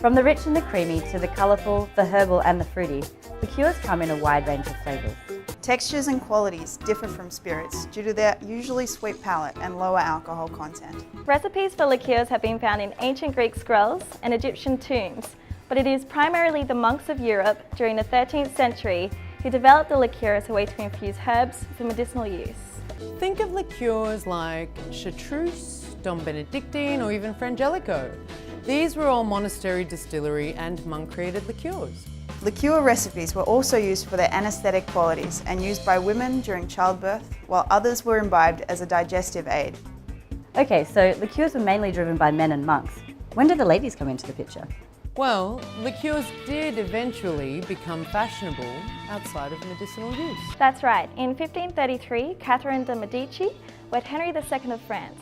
From the rich and the creamy to the colourful, the herbal and the fruity, liqueurs come in a wide range of flavours. Textures and qualities differ from spirits due to their usually sweet palate and lower alcohol content. Recipes for liqueurs have been found in ancient Greek scrolls and Egyptian tombs, but it is primarily the monks of Europe during the 13th century who developed the liqueur as a way to infuse herbs for medicinal use. Think of liqueurs like Chartreuse, Dom Benedictine or even Frangelico. These were all monastery distillery and monk-created liqueurs. Liqueur recipes were also used for their anesthetic qualities and used by women during childbirth, while others were imbibed as a digestive aid. Okay, so liqueurs were mainly driven by men and monks. When did the ladies come into the picture? Well, liqueurs did eventually become fashionable outside of medicinal use. That's right. In 1533, Catherine de' Medici wed Henry II of France,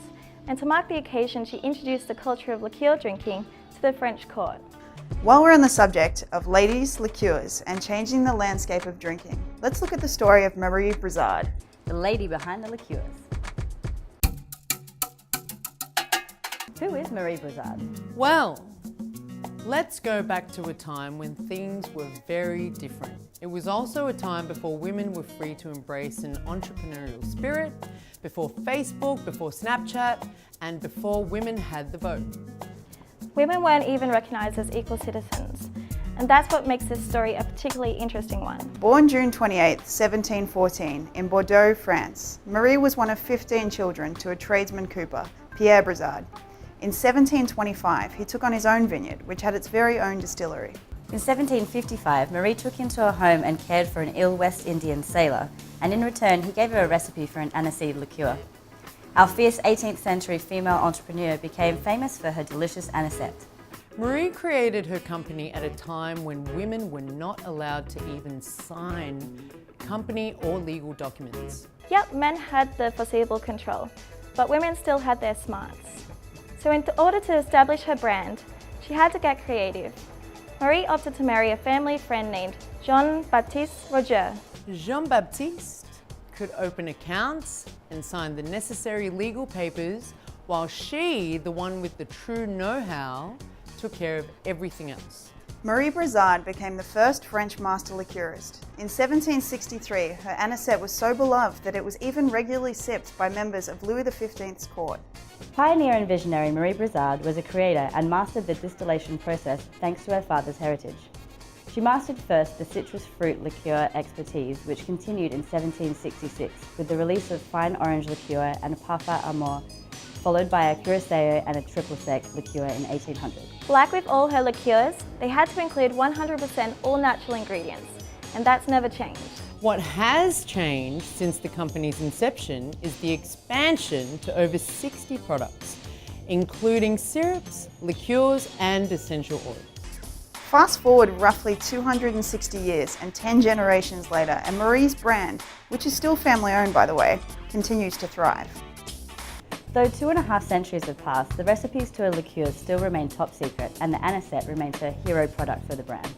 and to mark the occasion, she introduced the culture of liqueur drinking to the French court. While we're on the subject of ladies' liqueurs and changing the landscape of drinking, let's look at the story of Marie Brizard, the lady behind the liqueurs. Who is Marie Brizard? Well, let's go back to a time when things were very different. It was also a time before women were free to embrace an entrepreneurial spirit, before Facebook, before Snapchat, and before women had the vote. Women weren't even recognised as equal citizens, and that's what makes this story a particularly interesting one. Born June 28, 1714, in Bordeaux, France, Marie was one of 15 children to a tradesman cooper, Pierre Brizard. In 1725, he took on his own vineyard, which had its very own distillery. In 1755, Marie took him to her home and cared for an ill West Indian sailor, and in return he gave her a recipe for an aniseed liqueur. Our fierce 18th century female entrepreneur became famous for her delicious anisette. Marie created her company at a time when women were not allowed to even sign company or legal documents. Yep, men had the foreseeable control, but women still had their smarts. So in order to establish her brand, she had to get creative. Marie opted to marry a family friend named Jean-Baptiste Roger. Jean-Baptiste could open accounts and sign the necessary legal papers, while she, the one with the true know-how, took care of everything else. Marie Brizard became the first French master liqueurist. In 1763, her anisette was so beloved that it was even regularly sipped by members of Louis XV's court. Pioneer and visionary Marie Brizard was a creator and mastered the distillation process thanks to her father's heritage. She mastered first the citrus fruit liqueur expertise, which continued in 1766 with the release of fine orange liqueur and parfum amour, followed by a curaçao and a triple sec liqueur in 1800. Like with all her liqueurs, they had to include 100% all natural ingredients, and that's never changed. What has changed since the company's inception is the expansion to over 60 products, including syrups, liqueurs, and essential oils. Fast forward roughly 260 years and 10 generations later, and Marie's brand, which is still family owned by the way, continues to thrive. Though 2.5 centuries have passed, the recipes to her liqueurs still remain top secret, and the anisette remains her hero product for the brand.